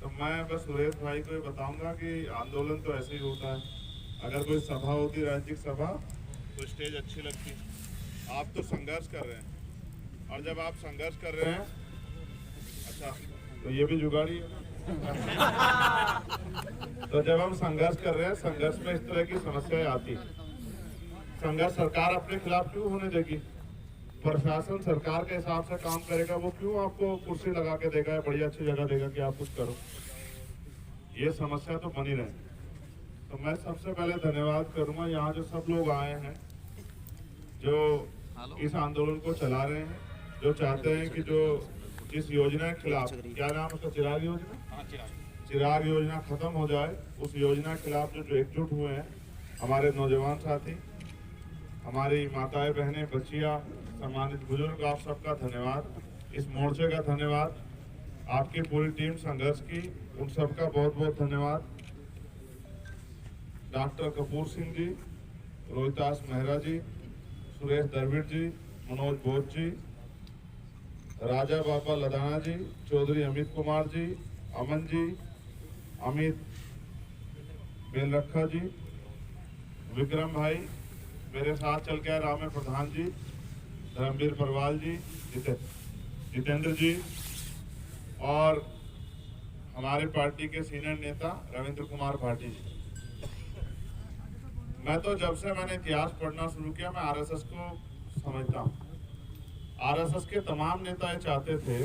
तो मैं बस सुरेश भाई को ये बताऊंगा कि आंदोलन तो ऐसे ही होता है। अगर कोई सभा होती, राजनीतिक सभा, तो स्टेज अच्छी लगती। आप तो संघर्ष कर रहे हैं, और जब आप संघर्ष कर रहे हैं, अच्छा तो ये भी जुगाड़ी है ना। तो जब हम संघर्ष कर रहे हैं, संघर्ष में इस तरह की समस्याएं आती, संघर्ष सरकार अपने खिलाफ क्यों होने देगी? प्रशासन सरकार के हिसाब से काम करेगा, वो क्यों आपको कुर्सी लगा के देगा, बड़ी अच्छी जगह देगा कि आप कुछ करो? ये समस्या तो बनी रहे। तो मैं सबसे पहले धन्यवाद करूंगा यहाँ जो सब लोग आए हैं, जो इस आंदोलन को चला रहे हैं, जो चाहते हैं कि जो इस योजना के खिलाफ, क्या नाम है उसका, चिराग योजना, चिराग योजना खत्म हो जाए, उस योजना के खिलाफ जो एकजुट हुए हैं हमारे नौजवान साथी, हमारी माताएं, बहनें, बच्चियां, सम्मानित बुजुर्ग, आप सबका धन्यवाद। इस मोर्चे का धन्यवाद, आपकी पूरी टीम संघर्ष की, उन सबका बहुत बहुत धन्यवाद। डॉक्टर कपूर सिंह जी, रोहितास मेहरा जी, सुरेश दरविड़ जी, मनोज बोध जी, राजा बाबा लदाना जी, चौधरी अमित कुमार जी, अमन जी, अमित बेलरखा जी, विक्रम भाई, मेरे साथ चल के राम प्रधान जी, धर्मवीर परवाल जी, जितेंद्र जी, और हमारे पार्टी के सीनियर नेता रविंद्र कुमार भाटी जी। मैं तो जब से मैंने इतिहास पढ़ना शुरू किया, मैं आरएसएस को समझता हूँ। आरएसएस के तमाम नेता ये चाहते थे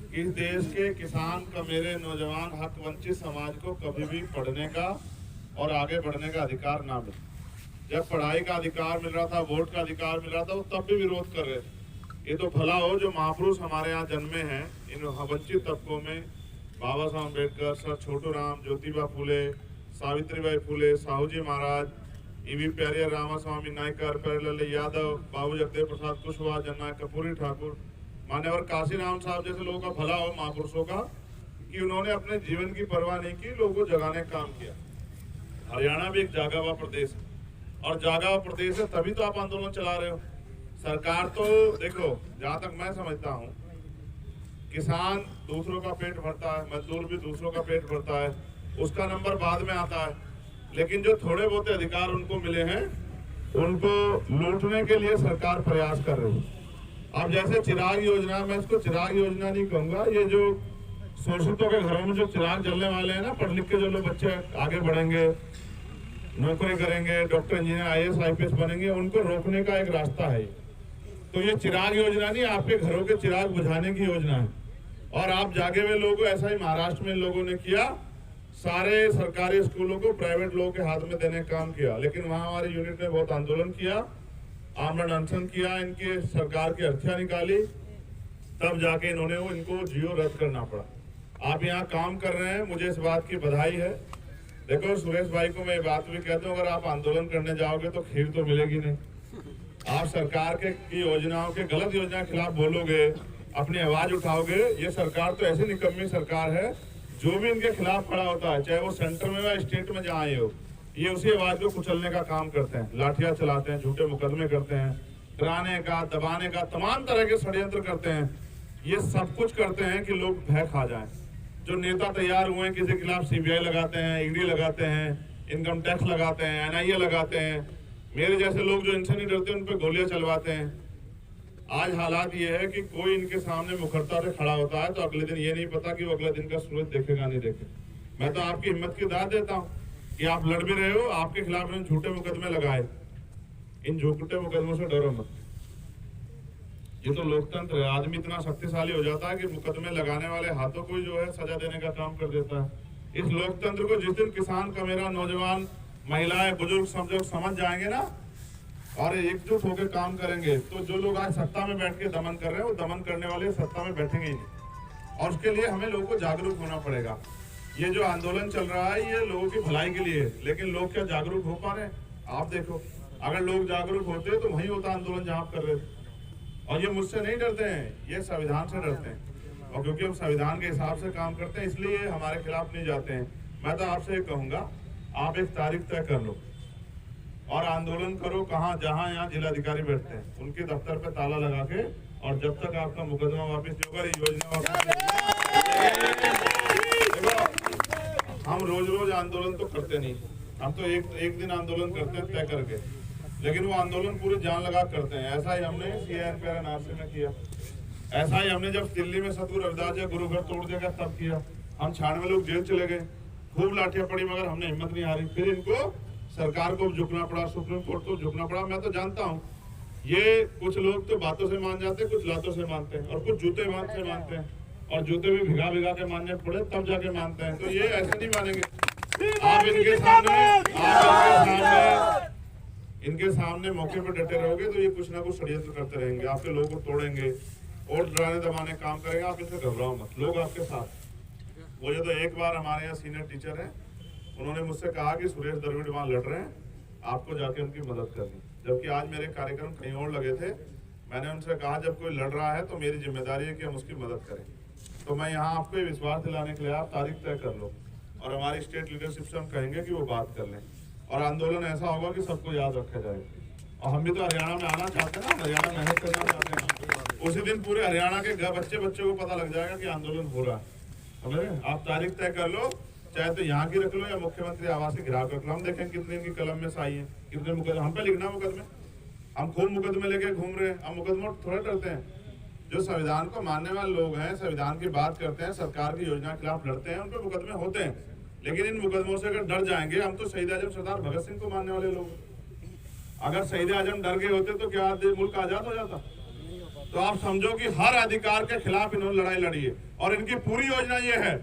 कि इस देश के किसान का, मेरे नौजवान हक वंचित समाज को कभी भी पढ़ने का और आगे बढ़ने का अधिकार ना मिले। जब पढ़ाई का अधिकार मिल रहा था, वोट का अधिकार मिल रहा था, वो तब भी विरोध कर रहे थे। ये तो भला हो जो महापुरुष हमारे यहाँ जन्मे हैं, इन वंचित तबकों में बाबा साहब अम्बेडकर, सर छोटू राम, ज्योतिबा फूले, सावित्रीबाई फूले, साहू जी महाराज, ईवी पेरियर रामास्वामी नायकर, प्यारेलाल यादव, बाबू जगदेव प्रसाद कुशवाहा, जननायक कर्पूरी ठाकुर, मान्यवर काशीराम साहब जैसे लोगों का भला हो, महापुरुषों का, कि उन्होंने अपने जीवन की परवाह नहीं की, लोगों को जगाने का काम किया। हरियाणा भी एक जागा हुआ प्रदेश है, और जागा हुआ प्रदेश है तभी तो आप आंदोलन चला रहे हो। सरकार तो देखो, जहां तक मैं समझता हूँ, किसान दूसरों का पेट भरता है, मजदूर भी दूसरों का पेट भरता है, उसका नंबर बाद में आता है। लेकिन जो थोड़े बहुत अधिकार उनको मिले हैं, उनको लूटने के लिए सरकार प्रयास कर रही है। अब जैसे चिराग योजना, मैं इसको चिराग योजना नहीं कहूंगा, ये जो शोषितों के घरों में जो चिराग जलने वाले हैं ना, पढ़ लिख के जो लोग बच्चे आगे बढ़ेंगे, नौकरी करेंगे, डॉक्टर, इंजीनियर, आईएएस, आईपीएस बनेंगे, उनको रोकने का एक रास्ता है। तो ये चिराग योजना नहीं, आपके घरों के चिराग बुझाने की योजना है। और आप जागे हुए लोगों, ऐसा ही महाराष्ट्र में लोगों ने किया, सारे सरकारी स्कूलों को प्राइवेट लोगों के हाथ में देने का काम किया। लेकिन वहां हमारी यूनिट ने बहुत आंदोलन किया, आमरण अनशन किया, इनके सरकार की अर्थियां निकाली, तब जाके इनको जियो रद्द करना पड़ा। आप यहाँ काम कर रहे हैं, मुझे इस बात की बधाई है। देखो सुरेश भाई को मैं ये बात भी कहता हूँ, अगर आप आंदोलन करने जाओगे तो खीर तो मिलेगी नहीं। आप सरकार के की योजनाओं के, गलत योजना के खिलाफ बोलोगे, अपनी आवाज उठाओगे, ये सरकार तो ऐसी निकम्मी सरकार है, जो भी इनके खिलाफ खड़ा होता है, चाहे वो सेंटर में या स्टेट में जहाँ आए हो, ये उसी आवाज को कुचलने का काम करते हैं, लाठियां चलाते हैं, झूठे मुकदमे करते हैं, डराने का, दबाने का, तमाम तरह के षड्यंत्र करते हैं। ये सब कुछ करते हैं कि लोग भय खा जाएं। जो नेता तैयार हुए हैं, किसी के खिलाफ सीबीआई लगाते हैं, ईडी लगाते हैं, इनकम टैक्स लगाते हैं, एनआईए लगाते हैं, मेरे जैसे लोग जो इनसे नहीं डरते उन पर गोलियां चलवाते हैं। आज हालात ये है कि कोई इनके सामने मुखरता से खड़ा होता है तो अगले दिन ये नहीं पता कि वो अगले दिन का सूरज देखेगा नहीं देखेगा। मैं तो आपकी हिम्मत की दाद देता हूँ कि आप लड़ भी रहे हो, आपके खिलाफ इन्होंने झूठे मुकदमे लगाए, इन झूठे मुकदमों से डरो मत। ये तो लोकतंत्र है, आदमी इतना शक्तिशाली हो जाता है कि मुकदमे लगाने वाले हाथों को जो है सजा देने का काम कर देता है। इस लोकतंत्र को जिस दिन किसान का, मेरा नौजवान, महिलाएं, बुजुर्ग सब लोग समझ जाएंगे ना और एकजुट होकर काम करेंगे, तो जो लोग आज सत्ता में बैठ के दमन कर रहे हैं, वो दमन करने वाले सत्ता में बैठेंगे ही नहीं। और उसके लिए हमें लोगों को जागरूक होना पड़ेगा। ये जो आंदोलन चल रहा है, ये लोगों की भलाई के लिए, लेकिन लोग क्या जागरूक हो पा रहे हैं? आप देखो, अगर लोग जागरूक होते तो वही होता आंदोलन जहां आप कर रहे थे। और ये मुझसे नहीं डरते हैं, ये संविधान से डरते हैं, और क्योंकि हम संविधान के हिसाब से काम करते हैं इसलिए हमारे खिलाफ नहीं जाते हैं। मैं तो आपसे ये कहूंगा, आप एक तारीख तय कर लो और आंदोलन करो, कहाँ, जहाँ यहाँ जिलाधिकारी बैठते हैं उनके दफ्तर पे ताला लगा के, और जब तक आपका मुकदमा वापस नहीं होगा, ये योजना वापस नहीं होगी। देखो, हम रोज रोज आंदोलन तो करते नहीं, हम तो एक दिन आंदोलन करते हैं तय करके, लेकिन वो आंदोलन पूरी जान लगा करते हैं। ऐसा ही हमने CNPR NRC में किया, ऐसा ही हमने जब दिल्ली में सतगुरु रविदास जी गुरु घर तोड़ देगा तब किया। हम 96 लोग जेल चले गए, खूब लाठियां पड़ी, मगर हमने हिम्मत नहीं हारी। फिर इनको सरकार को झुकना पड़ा, सुप्रीम कोर्ट को झुकना पड़ा। मैं तो जानता हूँ ये कुछ लोग तो बातों से मान जाते हैं, कुछ लातों से मानते हैं, और कुछ जूते बांध से मानते हैं, और जूते भी भिगा भिगा के मानने पड़े तब जाके मानते हैं। तो ये ऐसे नहीं मानेंगे। आप इनके सामने मौके पर डटे रहोगे तो ये कुछ ना कुछ षड्यंत्र करते रहेंगे, आपके लोगों को तोड़ेंगे और डराने दबाने काम करेंगे। आप इनसे घबराओ मत, लोग आपके साथ। वो जो तो एक बार हमारे यहाँ सीनियर टीचर हैं, उन्होंने मुझसे कहा कि सुरेश द्रविड़ वहाँ लड़ रहे हैं, आपको जाके उनकी मदद करनी। जबकि आज मेरे कार्यक्रम कहीं और लगे थे। मैंने उनसे कहा जब कोई लड़ रहा है तो मेरी जिम्मेदारी है कि हम उसकी मदद करें। तो मैं यहाँ आपको ये विश्वास दिलाने के लिए, आप तारीख तय कर लो और हमारी स्टेट लीडरशिप से हम कहेंगे कि वो बात कर लें, और आंदोलन ऐसा होगा कि सबको याद रखा जाएगा। और हम भी तो हरियाणा में आना चाहते हैं ना, हरियाणा मेहनत करना चाहते हैं। उसी दिन पूरे हरियाणा के बच्चे को पता लग जाएगा कि आंदोलन हो रहा है। समझे? आप तारीख तय कर लो, चाहे तो यहाँ की रख लो या मुख्यमंत्री आवास की गिरा रख लो। हम देखें कितने इनकी कलम में साई है, कितने मुकदमे हम पे लिखना मुकदमे। हम खूब मुकदमे लेके घूम रहे हैं, हम मुकदमे थोड़ा डरते हैं। जो संविधान को मानने वाले लोग हैं, संविधान की बात करते हैं, सरकार की योजना के खिलाफ लड़ते हैं, उन पर मुकदमे होते हैं। लेकिन इन मुकदमों से अगर डर जाएंगे, हम तो शहीद आजम सरदार भगत सिंह को मानने वाले लोग, अगर शहीद आजम डर गए होते तो क्या मुल्क आजाद हो जाता? तो आप समझो कि हर अधिकार के खिलाफ इन्होंने लड़ाई लड़ी है। और इनकी पूरी योजना ये है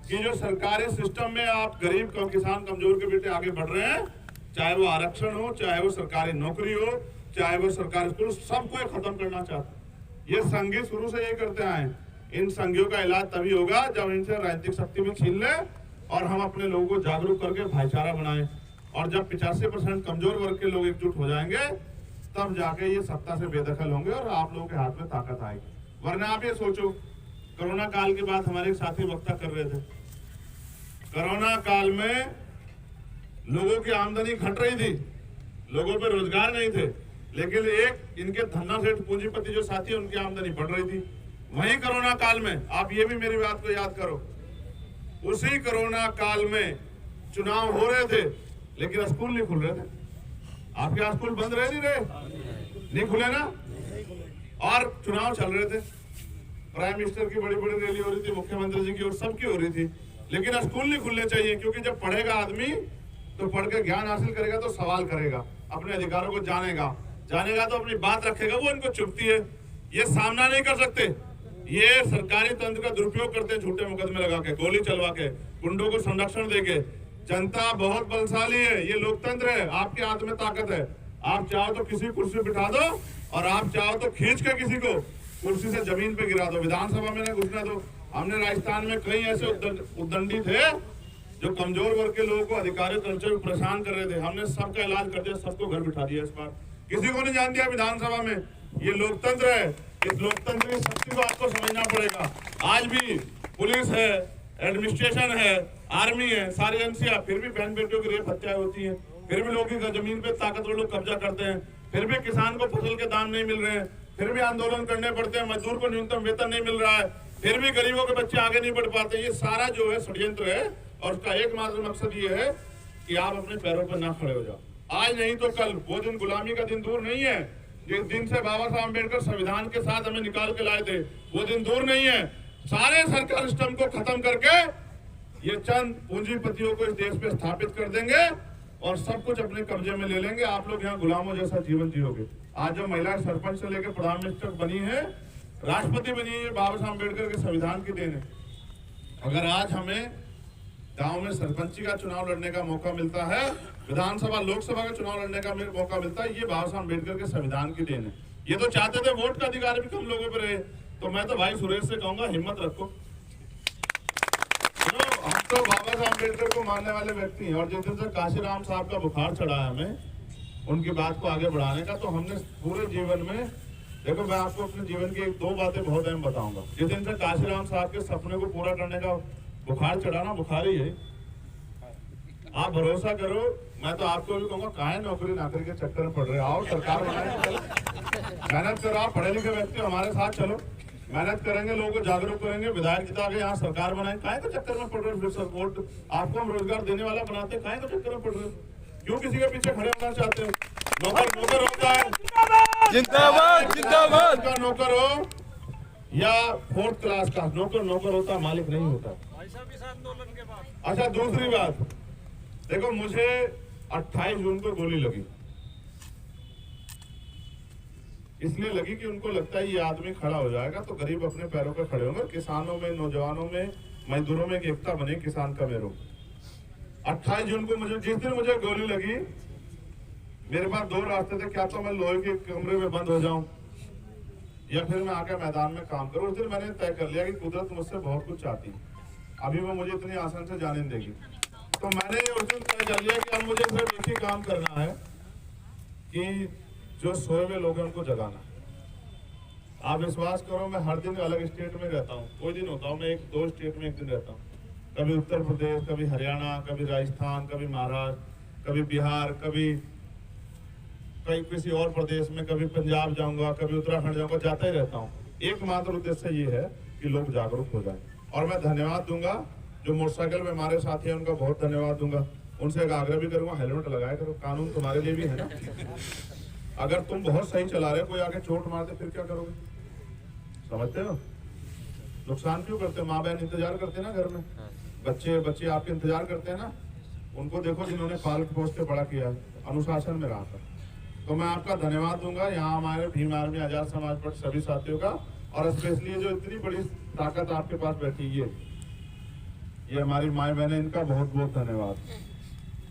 कि जो सरकारी सिस्टम में आप गरीब किसान कमजोर के बेटे आगे बढ़ रहे हैं, चाहे वो आरक्षण हो, चाहे वो सरकारी नौकरी हो, चाहे वो सरकारी स्कूल, सबको ये खत्म करना चाहते हैं। ये संघी शुरू से ये करते आए। इन संघियों का इलाज तभी होगा जब इनसे राजनीतिक शक्ति में छीन ले और हम अपने लोगों को जागरूक करके भाईचारा बनाएं। और जब 85% कमजोर वर्ग के लोग एकजुट हो जाएंगे, तब जाके ये सत्ता से बेदखल होंगे और आप लोगों के हाथ में ताकत आएगी। वरना आप ये सोचो, कोरोना काल के बाद हमारे साथी वक्ता कर रहे थे, कोरोना काल में लोगों की आमदनी घट रही थी, लोगों पे रोजगार नहीं थे, लेकिन एक इनके धन्ना सेठ पूंजीपति जो साथी है, उनकी आमदनी बढ़ रही थी। वहीं कोरोना काल में, आप ये भी मेरी बात को याद करो, उसी कोरोना काल में चुनाव हो रहे थे, लेकिन स्कूल नहीं खुल रहे थे। आपके यहाँ स्कूल बंद रहे नहीं रहे? नहीं खुले ना, और चुनाव चल रहे थे। प्राइम मिनिस्टर की बड़ी बड़ी रैली हो रही थी, मुख्यमंत्री जी की और सबकी हो रही थी, लेकिन स्कूल नहीं खुलने चाहिए। क्योंकि जब पढ़ेगा आदमी तो पढ़ के ज्ञान हासिल करेगा तो सवाल करेगा, अपने अधिकारों को जानेगा तो अपनी बात रखेगा। वो इनको चुभती है, ये सामना नहीं कर सकते। ये सरकारी तंत्र का दुरुपयोग करते हैं, झूठे मुकदमे लगा के, गोली चलवा के, गुंडों को संरक्षण देके। जनता बहुत बलशाली है, ये लोकतंत्र है, आपके हाथ में ताकत है। आप चाहो तो किसी कुर्सी बिठा दो और आप चाहो तो खींच के किसी को कुर्सी से जमीन पे गिरा दो, विधानसभा में न घुसने दो। हमने राजस्थान में कई ऐसे उद्दंडी थे जो कमजोर वर्ग के लोगों को अधिकारी कर्मचारी परेशान कर रहे थे। हमने सबका इलाज कर दिया, सबको घर बिठा दिया। इस बार किसी को नहीं जान दिया विधानसभा में। ये लोकतंत्र है, इस लोकतंत्र की शक्ति को आपको समझना पड़ेगा। आज भी पुलिस है, एडमिनिस्ट्रेशन है, आर्मी है, सारी एजेंसियां, फिर भी बहन बेटियों की रेप हत्याएं होती हैं, फिर भी लोगों की जमीन पे ताकतवर लोग कब्जा करते हैं, फिर भी किसान को फसल के दाम नहीं मिल रहे हैं, फिर भी आंदोलन करने पड़ते हैं, मजदूर को न्यूनतम वेतन नहीं मिल रहा है, फिर भी गरीबों के बच्चे आगे नहीं बढ़ पाते। ये सारा जो है षड्यंत्र है, और उसका एकमात्र मकसद ये है कि आप अपने पैरों पर ना खड़े हो जाओ। आज नहीं तो कल वो दिन, गुलामी का दिन दूर नहीं है। जिस दिन से बाबा साहब अम्बेडकर संविधान के साथ हमें निकाल के लाए थे, वो दिन दूर नहीं है। सारे सरकारी सिस्टम को खत्म करके ये चंद पूंजीपतियों को इस देश पे स्थापित कर देंगे और सब कुछ अपने कब्जे में ले लेंगे। आप लोग यहाँ गुलामों जैसा जीवन जियोगे। आज जो महिला सरपंच से लेकर प्रधानमंत्री बनी है, राष्ट्रपति बनी है, बाबा साहब अम्बेडकर के संविधान की देन है। अगर आज हमें गांव में सरपंची का चुनाव लड़ने का मौका मिलता है, विधानसभा लोकसभा का चुनाव लड़ने का मौका मिलता है, ये बाबा साहब अम्बेडकर के संविधान की देन है। ये तो चाहते थे वोट का अधिकार भी कम लोगों पर रहे। तो मैं तो भाई सुरेश से कहूंगा, हिम्मत रखो। हम तो बाबा साहब अम्बेडकर को मानने वाले व्यक्ति हैं, और जिस दिन से काशीराम साहब का बुखार चढ़ा है हमें उनकी बात को आगे बढ़ाने का, तो हमने पूरे जीवन में, देखो मैं आपको अपने जीवन की 1-2 बातें बहुत अहम बताऊंगा। जिस दिन से काशीराम साहब के सपने को पूरा करने का बुखार चढ़ा ना, बुखार ही है। आप भरोसा करो, मैं तो आपको भी कहूंगा काहे नौकरी नाकरी के चक्कर में पड़ रहे हो, आओ सरकार बनाए, चलो मेहनत करो, आप पढ़े लिखे व्यक्ति हमारे साथ चलो, मेहनत करेंगे, लोगों को जागरूक करेंगे, विधायक जिता के यहाँ सरकार बनाए, काहे के चक्कर में पड़ रहे हो, फिर सब वोट आपको हम रोजगार देने वाला बनाते, काहे के चक्कर में पड़ रहे हो, क्यों किसी के पीछे खड़े होना चाहते हो? नौकर नौकर होता है, जिंदाबाद जिंदाबाद का नौकर हो या फोर्थ क्लास का नौकर, नौकर होता, मालिक नहीं होता। अच्छा दूसरी बात देखो, मुझे 28 जून को गोली लगी, इसलिए लगी कि उनको लगता है ये आदमी खड़ा हो जाएगा तो गरीब अपने पैरों पर खड़े होंगे, किसानों में, नौजवानों में, मजदूरों में एक एकता बने, किसान का मेरो। 28 जून को मुझे, जिस दिन मुझे गोली लगी, मेरे पास दो रास्ते थे, क्या तो मैं लोहे के कमरे में बंद हो जाऊं या फिर मैं आके मैदान में काम करूं। उस दिन मैंने तय कर लिया कि कुदरत मुझसे बहुत कुछ चाहती है, अभी वो मुझे इतनी आसान से जाने नहीं देगी, तो मैंने उस दिन तय कर लिया कि अब मुझे सिर्फ एक ही काम करना है कि जो सोए हुए लोग हैं उनको जगाना। आप विश्वास करो, मैं हर दिन अलग स्टेट में रहता हूँ, कोई दिन होता हूँ मैं एक दो स्टेट में एक दिन रहता हूँ, कभी उत्तर प्रदेश, कभी हरियाणा, कभी राजस्थान, कभी महाराष्ट्र, कभी बिहार, कभी कहीं किसी और प्रदेश में, कभी पंजाब जाऊंगा, कभी उत्तराखंड जाऊंगा, जाता ही रहता हूँ। एकमात्र उद्देश्य ये है कि लोग जागरूक हो जाएं। और मैं धन्यवाद दूंगा जो मोटरसाइकिल में हमारे साथी हैं, उनका बहुत धन्यवाद दूंगा, उनसे एक आग्रह भी करूंगा, हेलमेट लगाया करो, कानून तुम्हारे लिए भी है ना। अगर तुम बहुत सही चला रहे हो, कोई आके चोट मार दे फिर क्या करोगे, समझते हो? नुकसान क्यों करते हो? माँ बहन इंतजार करते हैं ना घर में, बच्चे आपके इंतजार करते हैं ना, उनको देखो जिन्होंने पाल पोस के बड़ा किया, अनुशासन में रहा था। तो मैं आपका धन्यवाद दूंगा यहाँ हमारे भीम आर्मी आजाद समाज पार्टी सभी साथियों का, और स्पेशली जो इतनी बड़ी ताकत आपके पास बैठी है, ये हमारी माए बहने, इनका बहुत बहुत धन्यवाद।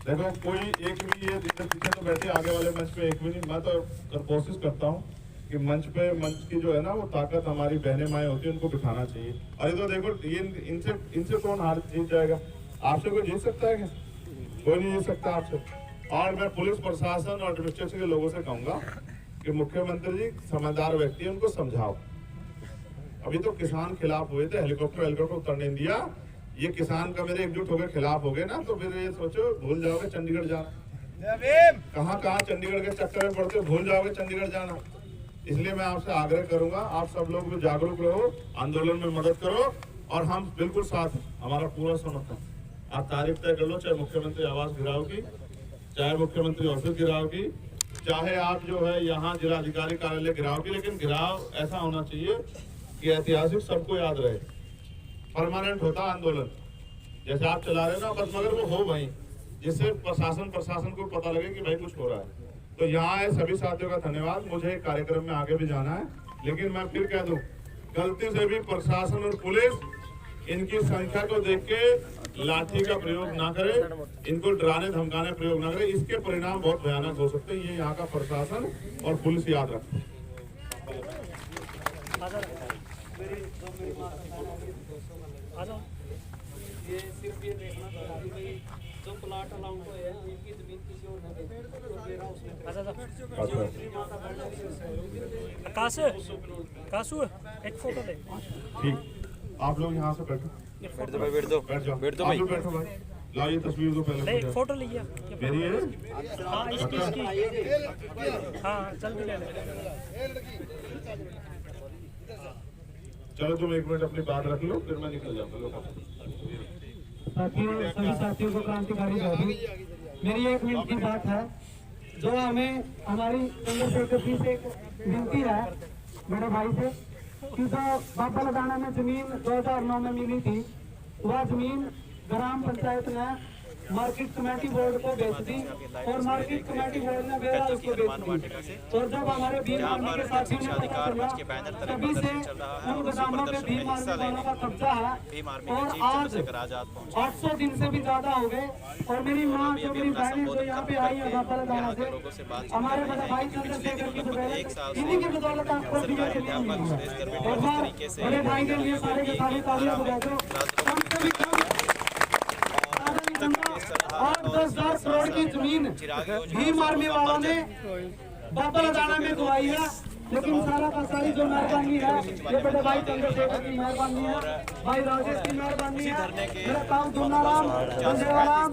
देखो कोई एक भी ये पीछे तो बैठे, आगे वाले मंच पे एक भी नहीं, मैं तो कोशिश करता हूँ कि मंच की जो है ना वो ताकत हमारी बहने माए होती है, उनको बिठाना चाहिए। और ये तो देखो ये इनसे कौन हार जीत जाएगा? आपसे कोई जीत सकता है क्या? कोई नहीं जीत सकता आपसे। और मैं पुलिस प्रशासन और एडमिनिस्ट्रेशन के लोगों से कहूंगा कि मुख्यमंत्री जी समझदार व्यक्ति है, उनको समझाओ। अभी तो किसान खिलाफ हुए थे, हेलीकॉप्टर उतरने दिया, ये किसान का मेरे एकजुट होकर खिलाफ हो गए ना, तो फिर ये सोचो भूल जाओगे चंडीगढ़ जाना, कहाँ चंडीगढ़ के चक्कर में पड़ते हो, भूल जाओगे चंडीगढ़ जाना। इसलिए मैं आपसे आग्रह करूंगा, आप सब लोग भी जागरूक रहो, आंदोलन में मदद करो, और हम बिल्कुल साथ, हमारा पूरा समर्थन। आप तारीख तय कर लो, चाहे मुख्यमंत्री आवास गिराव की, चाहे मुख्यमंत्री ऑफिस गिराव की, चाहे आप जो है यहाँ जिला अधिकारी कार्यालय गिराव की, लेकिन गिराव ऐसा होना चाहिए कि ऐतिहासिक सबको याद रहे, परमानेंट होता आंदोलन, जैसे आप चला रहे हो ना बस, मगर वो हो भाई, जिससे प्रशासन को पता लगे कि भाई कुछ हो रहा है। तो यहाँ आए सभी साथियों का धन्यवाद। मुझे कार्यक्रम में आगे भी जाना है, लेकिन मैं फिर कह दूं, गलती से भी प्रशासन और पुलिस इनकी संख्या को देख के लाठी का प्रयोग ना करे, इनको डराने धमकाने प्रयोग ना करे, इसके परिणाम बहुत भयानक हो सकते हैं। ये यहाँ का प्रशासन और पुलिस याद रखें। ये सिर्फ ये देखना था कि भाई जो प्लाट अलाउंड है उनकी जमीन किसी और ने दे दे रहा उसने कासू एक फोटो ले। ठीक, आप लोग यहाँ से बैठो, बैठ जाओ भाई, बैठो भाई, लाइए तस्वीर दो पहले, एक फोटो लीजिए मेरी है। हाँ इसकी हाँ जल्दी ले ले। चलो तुम एक मिनट अपनी बात रख लो, फिर मैं निकल जाऊंगा। साथियों, सभी साथियों को क्रांतिकारी जय हिंद। मेरी एक विनती बात है, जो हमें हमारी चंद्रशेखर जी से एक विनती है मेरे भाई से, कि जो बाबा लगाना में जमीन 2009 में मिली थी, वह जमीन ग्राम पंचायत ने मार्केट कमेटी बोर्ड को बेच दी, और मार्केट कमेटी बोर्ड ने बेरा उसको बेच दी। और जब हमारे भीम आर्मी के साथियों ने पता चला, तभी से उन गोदामों पे भीम आर्मी वालों का कब्जा है, और आज 800 दिन से भी ज्यादा हो गए। और मेरी माँ, जो मेरी बहनें जो यहाँ पे आई है बाबा लगाना से, हमारे बड़े भाई चंद्रशेखर की बदौलत, इन्हीं की बदौलत आपको दिया के लिए मिली है। और बड़े भाई के लिए सारे के सारे तालियां बजा दो। कम से भी कम 8-10 करोड़ की जमीन भीम आर्मी वालों ने बाबा लगाना में गवाई है, लेकिन सारा का सारी जो मेहरबानी है ये बड़े भाई चंद्रशेखर की मेहरबानी है, भाई राजेश की मेहरबानी है, मेरा ताऊ दुन्नाराम, देवाराम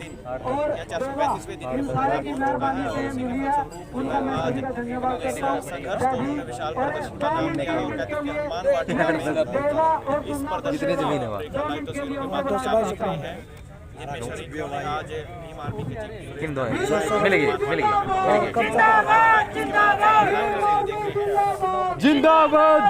और देवा, इन सारे की मेहरबानी से मिली है। उनका मैं सभी का धन्यवाद करता हूँ। जय भीम। और 2 मिनट के लिए देवा और दुन्नाराम कितनी जमीन है वहाँ? 2 मिनट के लिए उनको बुलाना चाहता हूँ। किन दो है? मिलेगी मिलेगी जिंदाबाद जिंदाबाद जिंदाबाद।